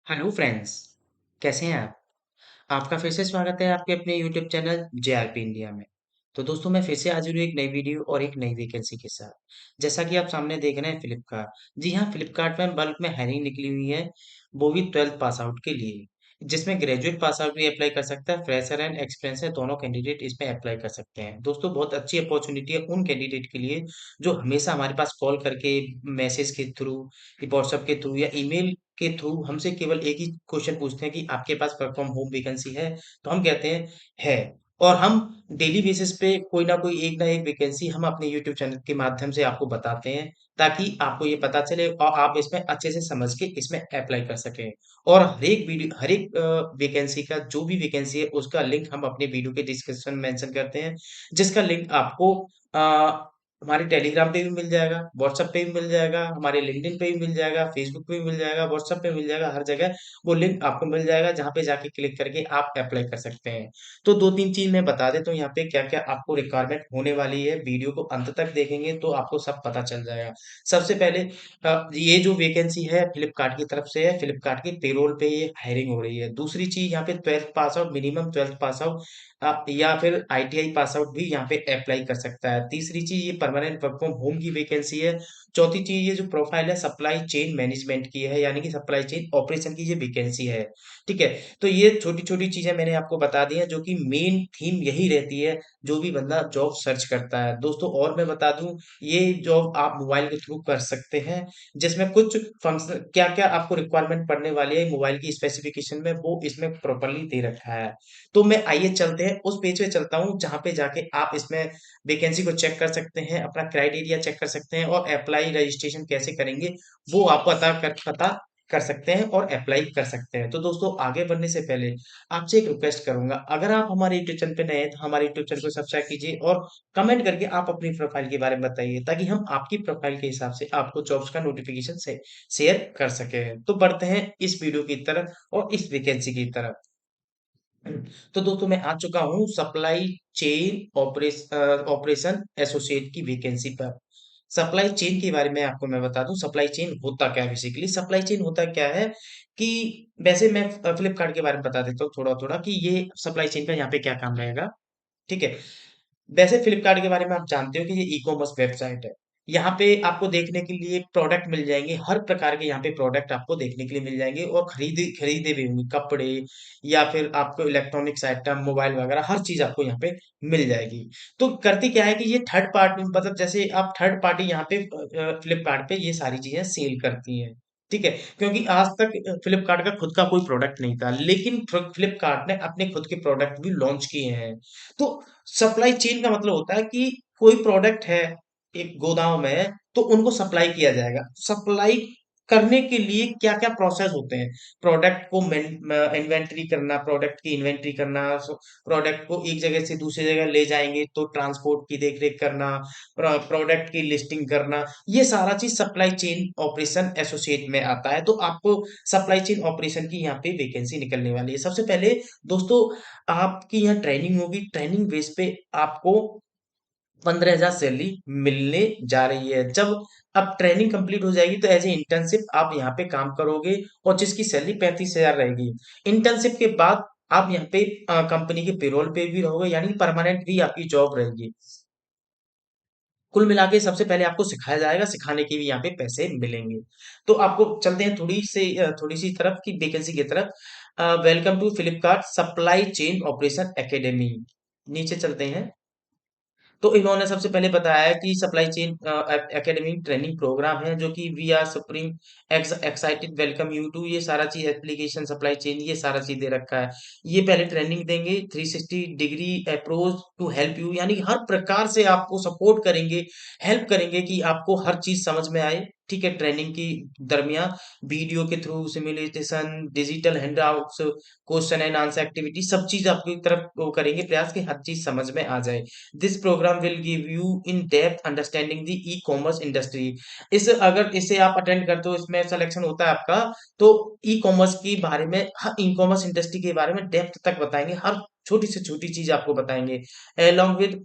Hello friends, कैसे हैं आप? आपका फिर से स्वागत है आपके अपने यूट्यूब चैनल जेआरपी इंडिया में। तो दोस्तों मैं फिर से हाजिर हूँ एक नई वीडियो और एक नई वैकेंसी के साथ। जैसा कि आप सामने देख रहे हैं फ्लिपकार्ट। जी हाँ, फ्लिपकार्ट में बल्क में हायरिंग निकली हुई है, वो भी 12th पास आउट के लिए। जिसमें ग्रेजुएट पास आउट भी अप्लाई कर सकता है, फ्रेशर एंड एक्सपीरियंस है, दोनों कैंडिडेट इसमें अप्लाई कर सकते हैं। दोस्तों बहुत अच्छी अपॉर्चुनिटी है उन कैंडिडेट के लिए जो हमेशा हमारे पास कॉल करके, मैसेज के थ्रू, व्हाट्सएप के थ्रू या ईमेल के थ्रू हमसे केवल एक ही क्वेश्चन पूछते हैं कि आपके पास वर्क फ्रॉम होम वैकेंसी है? तो हम कहते हैं है। और हम डेली बेसिस पे कोई ना एक वैकेंसी हम अपने यूट्यूब चैनल के माध्यम से आपको बताते हैं, ताकि आपको ये पता चले और आप इसमें अच्छे से समझ के इसमें अप्लाई कर सकें। और हर एक वैकेंसी का जो भी वैकेंसी है उसका लिंक हम अपने वीडियो के डिस्क्रिप्शन में मेंशन करते हैं, जिसका लिंक आपको हमारे टेलीग्राम पे भी मिल जाएगा, व्हाट्सएप पे भी मिल जाएगा, हमारे लिंक्डइन पे भी मिल जाएगा, फेसबुक पे भी मिल जाएगा, व्हाट्सएप पे मिल जाएगा, हर जगह वो लिंक आपको मिल जाएगा जहाँ पे जाके क्लिक करके आप अप्लाई कर सकते हैं। तो 2-3 चीज़ मैं बता देता हूँ यहाँ पे क्या-क्या आपको रिक्वायरमेंट होने वाली है, वीडियो को अंत तक देखेंगे तो आपको सब पता चल जाएगा। सबसे पहले ये जो वैकेंसी है फ्लिपकार्ट की तरफ से है, फ्लिपकार्ट के पेरोल पे ये हायरिंग हो रही है। दूसरी चीज़ यहाँ पे 12th pass out minimum 12th pass out या फिर आईटीआई पास आउट भी यहाँ पे अप्लाई कर सकता है। तीसरी चीज़ ये परमानेंट वर्क फ्रॉम होम की वैकेंसी है। चौथी चीज़ ये जो प्रोफाइल है सप्लाई चेन मैनेजमेंट की है, यानी कि सप्लाई चेन ऑपरेशन की ये वैकेंसी है। ठीक है? तो ये छोटी-छोटी चीज़ें मैंने आपको बता दी हैं जो कि मेन थीम यही रहती है, जो भी बंदा जॉब सर्च करता है। दोस्तों और मैं बता दूँ, ये जॉब आप मोबाइल के थ्रू कर सकते हैं, जिसमें कुछ फंक्शन क्या-क्या आपको रिक्वायरमेंट पड़ने वाली है मोबाइल की स्पेसिफिकेशन में वो इसमें प्रॉपर्ली दे रखा है। तो मैं आइए चलते हैं उस पेज पे चलता हूँ जहाँ पे जाके आप इसमें वैकेंसी को चेक कर सकते हैं, अपना क्राइटेरिया चेक कर सकते हैं और अप्लाई रजिस्ट्रेशन कैसे करेंगे वो आप पता कर सकते हैं और अप्लाई कर सकते हैं। तो दोस्तों आगे बढ़ने से पहले आपसे एक रिक्वेस्ट करूंगा, अगर आप हमारे यूट्यूब चैनल पे नए हैं तो हमारे यूट्यूब चैनल को सब्सक्राइब कीजिए और कमेंट करके आप अपनी प्रोफाइल के बारे में बताइए, ताकि हम आपकी प्रोफाइल के हिसाब से आपको जॉब्स का नोटिफिकेशन से शेयर कर सके। तो बढ़ते हैं इस वीडियो की तरफ और इस वैकेंसी की तरफ। तो दोस्तों मैं आ चुका हूँ सप्लाई चेन ऑपरेशन एसोसिएट की वैकेंसी पर। सप्लाई चेन के बारे में आपको मैं बता दूं, सप्लाई चेन होता क्या है। बेसिकली सप्लाई चेन होता क्या है कि वैसे मैं फ्लिपकार्ट के बारे में बता देता हूँ थोड़ा थोड़ा कि ये सप्लाई चेन का यहाँ पे क्या काम रहेगा। ठीक है? वैसे फ्लिपकार्ट के बारे में आप जानते हो कि ये ई-कॉमर्स वेबसाइट है। यहाँ पे आपको देखने के लिए प्रोडक्ट मिल जाएँगे, हर प्रकार के यहाँ पे प्रोडक्ट आपको देखने के लिए मिल जाएँगे और खरीदे खरीदे भी होंगे, कपड़े या फिर आपको इलेक्ट्रॉनिक्स आइटम, मोबाइल वगैरह हर चीज़ आपको यहाँ पे मिल जाएगी। तो करती क्या है कि ये थर्ड पार्टी मतलब जैसे आप थर्ड पार्टी यहाँ पे फ्लिपकार्ट पे ये सारी चीज़ें सेल करती हैं। ठीक है? क्योंकि आज तक फ्लिपकार्ट का खुद का कोई प्रोडक्ट नहीं था, लेकिन फ्लिपकार्ट ने अपने खुद के प्रोडक्ट भी लॉन्च किए हैं। तो सप्लाई चेन का मतलब होता है कि कोई प्रोडक्ट है एक गोदाम में है तो उनको सप्लाई किया जाएगा। सप्लाई करने के लिए क्या-क्या प्रोसेस होते हैं? प्रोडक्ट को इन्वेंटरी करना, प्रोडक्ट की इन्वेंटरी करना, प्रोडक्ट को एक जगह से दूसरी जगह ले जाएँगे तो ट्रांसपोर्ट की देख-रेख करना, प्रोडक्ट की लिस्टिंग करना, ये सारा चीज़ सप्लाई चेन ऑपरेशन एसोसिएट में आता है। तो आपको सप्लाई चेन ऑपरेशन की यहाँ पे वैकेंसी निकलने वाली है। सबसे पहले दोस्तों आपकी यहाँ ट्रेनिंग होगी, ट्रेनिंग बेस पे आपको 15,000 सैलरी मिलने जा रही है। जब अब ट्रेनिंग कंप्लीट हो जाएगी तो एज़ ए इंटर्नशिप आप यहाँ पे काम करोगे और जिसकी सैलरी 35,000 रहेगी। इंटर्नशिप के बाद आप यहाँ पे कंपनी के पेरोल पे भी रहोगे, यानी परमानेंट भी आपकी जॉब रहेगी। कुल मिला के सबसे पहले आपको सिखाया जाएगा, सिखाने के भी यहाँ पे पैसे मिलेंगे। तो आपको चलते हैं थोड़ी-सी तरफ की वैकेंसी की तरफ। Welcome to Flipkart supply chain operation academy. नीचे चलते हैं। तो इन्होंने सबसे पहले बताया कि supply chain academy training programme है जो कि we are supreme excited welcome you to, ये सारा चीज एप्लीकेशन सप्लाई चेन ये सारा चीज दे रखा है। ये पहले ट्रेनिंग देंगे 360 degree approach to help you, यानी हर प्रकार से आपको सपोर्ट करेंगे, हेल्प करेंगे कि आपको हर चीज समझ में आए। ठीक है? ट्रेनिंग की दरमियान वीडियो के through simulation, digital handouts, question and answer activity सब चीज आपकी तरफ वो करेंगे प्रयास कि हर चीज समझ में आ जाए। This programme will give you in depth understanding the e commerce industry. इस अगर इसे आप अटेंड करते हो, इसमें सिलेक्शन होता है आपका, तो ई कॉमर्स के बारे में, ई कॉमर्स इंडस्ट्री के बारे में डेप्थ तक बताएंगे, हर छोटी से छोटी चीज आपको बताएंगे, along with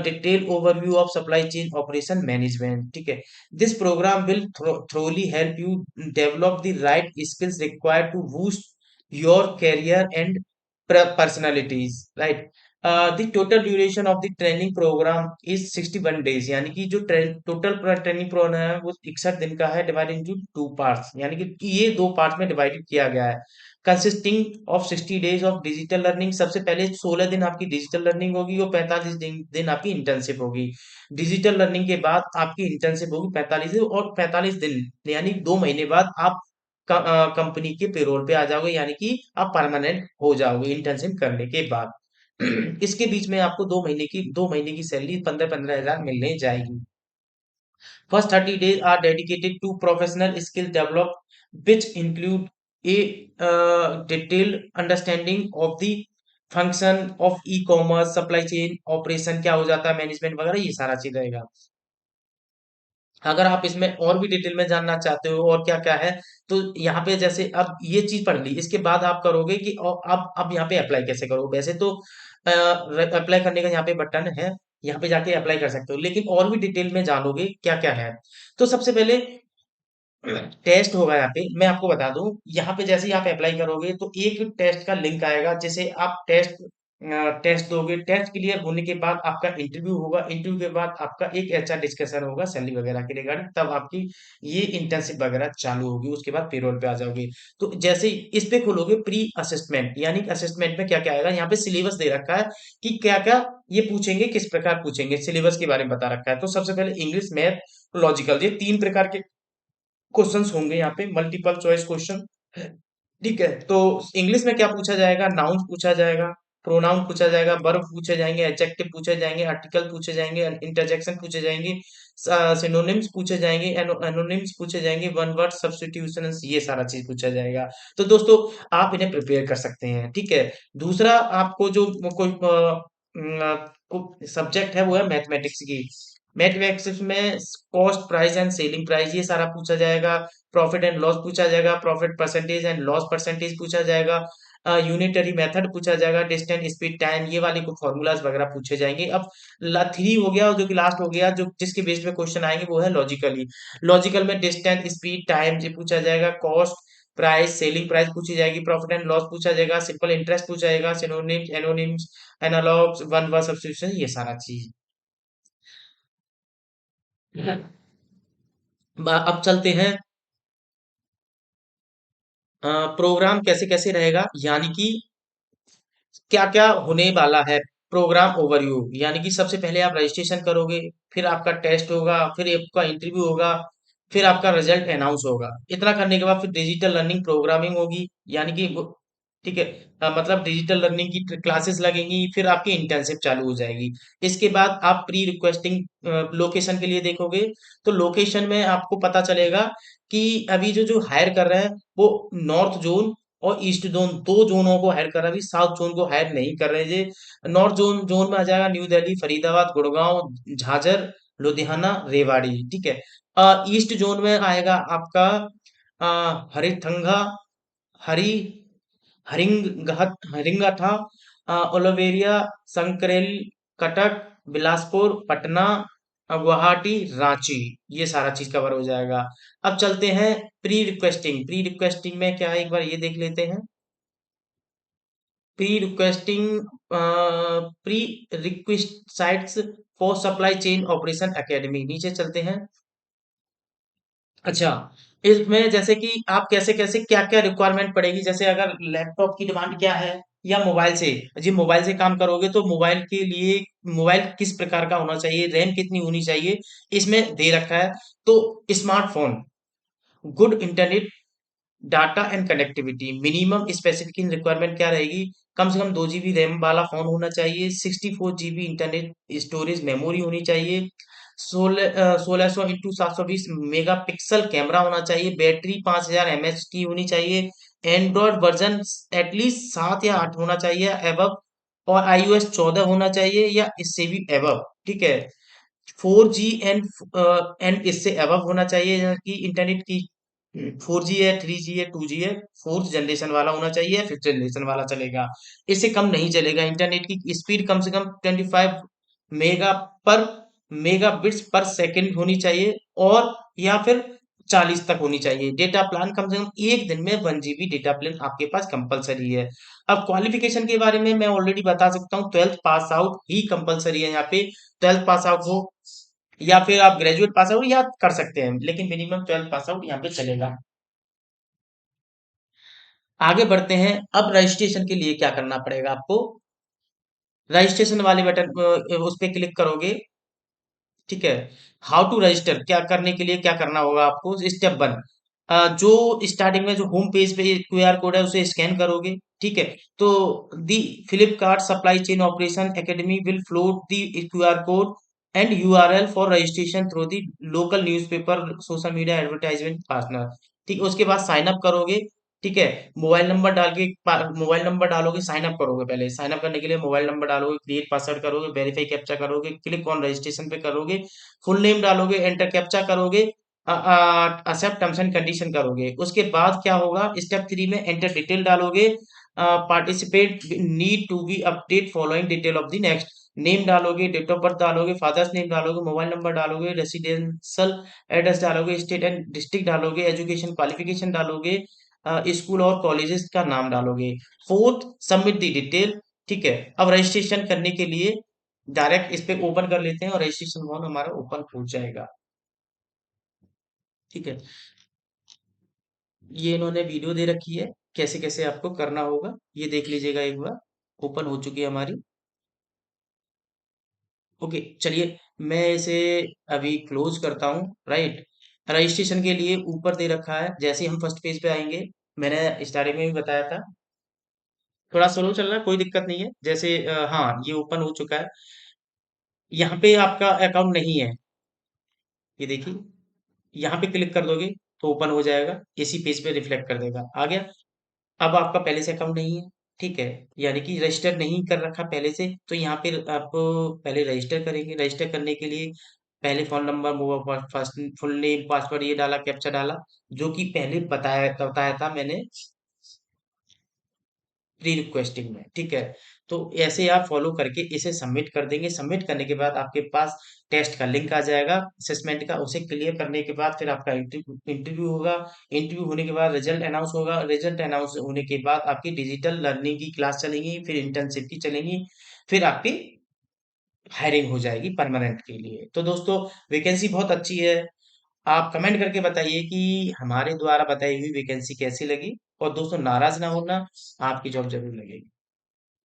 detail overview of supply chain operation management. ठीक है, this programme will thoroughly help you develop the right skills required to boost your career and personalities, right? The total duration of the training program is 61 days, यानी कि जो total training programme है वो 61 दिन का है, डिवाइडेड इनटू टू पार्ट्स, यानी कि ये दो पार्ट्स में डिवाइडेड किया गया है, consisting of 60 days of digital learning. सबसे पहले 16 दिन आपकी डिजिटल लर्निंग होगी और 45 दिन आपकी इंटर्नशिप होगी। डिजिटल लर्निंग के बाद आपकी इंटर्नशिप होगी 45 दिन, और 45 दिन यानी 2 महीने बाद आप कंपनी के पेरोल पे आ जाओगे, यानी कि आप परमानेंट हो जाओगे इंटर्नशिप करने के बाद। इसके बीच में आपको 2 महीने की सैलरी 15-15 हजार मिलने जाएगी। First 30 days are dedicated to professional skill develop, which include a detailed understanding of the function of e-commerce, supply chain, operation क्या हो जाता है, मैनेजमेंट वगैरह, ये सारा चीज रहेगा। अगर आप इसमें और भी डिटेल में जानना चाहते हो और क्या क्या है, तो यहाँ पे जैसे अब ये चीज पढ़ ली, इसके बाद आप करोगे कि और अब यहाँ पे अप्लाई कैसे करो। वैसे तो अप्लाई करने का यहाँ पे बटन है, यहाँ पे जाके अप्लाई कर सकते हो, लेकिन और भी डिटेल में जानोगे क्या क्या है। तो सबसे पहले टेस्ट होगा यहाँ पे, मैं आपको बता दूं, यहाँ पे जैसे ही आप अप्लाई करोगे तो एक टेस्ट का लिंक आएगा, जैसे आप टेस्ट दोगे, टेस्ट क्लियर होने के बाद आपका इंटरव्यू होगा, इंटरव्यू के बाद आपका एक एचआर डिस्कशन होगा सैलरी वगैरह के रिगार्डिंग, तब आपकी ये इंटर्नशिप वगैरह चालू होगी, उसके बाद पेरोल पे आ जाओगे। तो जैसे ही इस पे खोलोगे प्री असेसमेंट, यानी कि असेसमेंट में क्या क्या आएगा, यहाँ पे सिलेबस दे रखा है कि क्या क्या ये पूछेंगे, किस प्रकार पूछेंगे, सिलेबस के बारे में बता रखा है। तो सबसे पहले इंग्लिश, मैथ, लॉजिकल, ये 3 प्रकार के क्वेश्चंस होंगे यहाँ पे, मल्टीपल चॉइस क्वेश्चन। ठीक है, तो इंग्लिश में क्या पूछा जाएगा, नाउन पूछा जाएगा, प्रोनाउन पूछा जाएगा, वर्ब पूछे जाएंगे, एडजेक्टिव पूछे जाएंगे, आर्टिकल पूछे जाएंगे, इंटरजेक्शन पूछे जाएंगे, सिनोनिम्स पूछे जाएंगे, एनोनिम्स पूछे जाएंगे, वन वर्ड सब्स्टिट्यूशन, ये सारा चीज पूछा जाएगा। तो दोस्तों आप इन्हें प्रिपेयर कर सकते हैं। ठीक है, दूसरा आपको जो कोई सब्जेक्ट है वो है मैथमेटिक्स की। मैथमेटिक्स में cost price and selling price ये सारा पूछा जाएगा, प्रॉफिट एंड लॉस पूछा जाएगा, profit percentage and loss percentage पूछा जाएगा, यूनिटरी मेथड पूछा जाएगा, डिस्टेंस स्पीड टाइम, ये वाले कुछ फॉर्मूलाज वगैरह पूछे जाएंगे। अब 3 हो गया, और जो कि लास्ट हो गया, जो जिसके बेस पे क्वेश्चन आएंगे वो है लॉजिकली। लॉजिकल में डिस्टेंस स्पीड टाइम ये पूछा जाएगा, कॉस्ट प्राइस सेलिंग प्राइस पूछी जाएगी, प्रॉफिट एंड लॉस पूछा जाएगा, सिंपल इंटरेस्ट पूछा जाएगा, synonyms anonymous analogues one word substitution, ये सारा चीज। अब चलते हैं प्रोग्राम कैसे कैसे रहेगा, यानी कि क्या क्या होने वाला है। प्रोग्राम ओवरव्यू, यानी कि सबसे पहले आप रजिस्ट्रेशन करोगे, फिर आपका टेस्ट होगा, फिर आपका इंटरव्यू होगा, फिर आपका रिजल्ट अनाउंस होगा। इतना करने के बाद फिर डिजिटल लर्निंग प्रोग्रामिंग होगी, यानी कि ठीक है, मतलब डिजिटल लर्निंग की क्लासेस लगेंगी, फिर आपकी इंटर्नशिप चालू हो जाएगी। इसके बाद आप प्री रिक्वेस्टिंग लोकेशन के लिए देखोगे, तो लोकेशन में आपको पता चलेगा कि अभी जो जो हायर कर रहे हैं वो नॉर्थ जोन और ईस्ट जोन, दो जोनों को हायर कर रहा है, अभी साउथ जोन को हायर नहीं कर रहे हैं। नॉर्थ जोन जोन में आ जाएगा न्यू दिल्ली, फरीदाबाद, गुड़गांव, झाझर, लुधियाना, रेवाड़ी। ठीक है, ईस्ट जोन में आएगा आपका हरिथंगा, हरी हरिंगाथा, ओलोवेरिया, संकरेल, कटक, बिलासपुर, पटना, गुवाहाटी, रांची, ये सारा चीज कवर हो जाएगा। अब चलते हैं प्री रिक्वेस्टिंग। प्री रिक्वेस्टिंग में क्या है, एक बार ये देख लेते हैं। Pre requesting pre request sites for supply chain operation academy, नीचे चलते हैं। अच्छा, इसमें जैसे कि आप कैसे कैसे क्या क्या रिक्वायरमेंट पड़ेगी, जैसे अगर लैपटॉप की डिमांड क्या है या मोबाइल से, जी मोबाइल से काम करोगे तो मोबाइल के लिए मोबाइल किस प्रकार का होना चाहिए, रैम कितनी होनी चाहिए, इसमें दे रखा है। तो smartphone, good internet, data and connectivity, minimum specific requirement क्या रहेगी, कम से कम 2 GB रैम वाला फोन होना चाहिए, 64 GB इंटरनेट स्टोरेज मेमोरी होनी चाहिए, 1600x720 मेगा पिक्सल कैमरा होना चाहिए, बैटरी 5000 mAh की होनी चाहिए, एंड्रॉयड वर्जन एटलीस्ट 7 या 8 होना चाहिए एबव, और iOS 14 होना चाहिए या इससे भी एबव। ठीक है, 4G एंड इससे एबव होना चाहिए कि इंटरनेट की 4G है, 3G है, 2G है, फोर्थ जनरेशन वाला होना चाहिए, फिफ्थ जनरेशन वाला चलेगा। इससे कम नहीं चलेगा। इंटरनेट की स्पीड कम से कम 25 मेगा पर मेगाबिट्स पर सेकंड होनी चाहिए, और या फिर 40 तक होनी चाहिए। डेटा प्लान कम से कम एक दिन में 1 GB डेटा प्लान आपके पास कंपलसरी है। अब क्वालिफिकेशन के बारे में मैं ऑलरेडी बता सकता हूँ, 12th पास आउट ही कंपलसरी है यहाँ पे। 12th पास आउट हो, या फिर आप ग्रेजुएट पास आउट या कर सकते हैं, लेकिन मिनिमम 12th पास आउट यहाँ पे चलेगा। आगे बढ़ते हैं। अब रजिस्ट्रेशन के लिए क्या करना पड़ेगा आपको? रजिस्ट्रेशन वाले बटन उस पर क्लिक करोगे। ठीक है। हाउ टू रजिस्टर, क्या करने के लिए क्या करना होगा आपको? स्टेप वन, जो स्टार्टिंग में जो होम पेज पे क्यूआर कोड है उसे स्कैन करोगे। ठीक है। तो the Flipkart supply chain operation academy will float the QR code and URL for registration through the local newspaper social media advertisement partner. ठीक है, उसके बाद साइन अप करोगे। ठीक है। मोबाइल नंबर डाल के मोबाइल नंबर डालोगे, साइन अप करोगे। पहले साइन अप करने के लिए मोबाइल नंबर डालोगे, क्रिएट पासवर्ड करोगे, वेरीफाई कैप्चा करोगे, क्लिक ऑन रजिस्ट्रेशन पे करोगे, फुल नेम डालोगे, एंटर कैप्चा करोगे, एक्सेप्ट टर्म्स एंड कंडीशन करोगे। उसके बाद क्या होगा, स्टेप 3 में एंटर डिटेल डालोगे। Participate need to be update following detail of the next. Name डालोगे, डेट ऑफ बर्थ डालोगे, फादर्स नेम डालोगे, मोबाइल नंबर डालोगे, रेसिडेंशियल एड्रेस डालोगे, स्टेट एंड डिस्ट्रिक्ट डालोगे, एजुकेशन क्वालिफिकेशन डालोगे, स्कूल और कॉलेजेस का नाम डालोगे। Fourth, submit the detail. ठीक है। अब रजिस्ट्रेशन करने के लिए डायरेक्ट इस पे ओपन कर लेते हैं और रजिस्ट्रेशन फॉर्म हमारा ओपन हो जाएगा। ठीक है। ये इन्होंने वीडियो दे रखी है, कैसे कैसे आपको करना होगा, ये देख लीजिएगा एक बार। ओपन हो चुकी है हमारी। ओके, चलिए मैं इसे अभी क्लोज करता हूँ। राइट। रजिस्ट्रेशन के लिए ऊपर दे रखा है, जैसे ही हम फर्स्ट पेज पे आएंगे, मैंने स्टार्टिंग में भी बताया था, थोड़ा स्लो चल रहा है, कोई दिक्कत नहीं है। जैसे हाँ, ये ओपन हो चुका है। यहाँ पे आपका अकाउंट नहीं है, ये देखिए, यहाँ पे क्लिक कर दोगे तो ओपन हो जाएगा, इसी पेज पे रिफ्लेक्ट कर देगा। आ गया। अब आपका पहले से अकाउंट नहीं है। ठीक है। यानी कि रजिस्टर नहीं कर रखा पहले से, तो यहाँ पे आपको पहले रजिस्टर करेंगे। रजिस्टर करने के लिए पहले phone number, mobile, first full name, password ये डाला, कैप्चा डाला, जो कि पहले बताया बताया था मैंने प्री रिक्वेस्टिंग में। ठीक है। तो ऐसे आप फॉलो करके इसे सबमिट कर देंगे। सबमिट करने के बाद आपके पास टेस्ट का लिंक आ जाएगा असेसमेंट का। उसे क्लियर करने के बाद फिर आपका इंटरव्यू इंटरव्यू होगा। इंटरव्यू होने के बाद रिजल्ट अनाउंस होगा। रिजल्ट अनाउंस होने के बाद आपकी डिजिटल लर्निंग की क्लास चलेंगी, फिर इंटर्नशिप की चलेंगी, फिर आपकी हायरिंग हो जाएगी परमानेंट के लिए। तो दोस्तों, वैकेंसी बहुत अच्छी है। आप कमेंट करके बताइए कि हमारे द्वारा बताई हुई वैकेंसी कैसी लगी, और दोस्तों नाराज ना होना, आपकी जॉब जरूर लगेगी।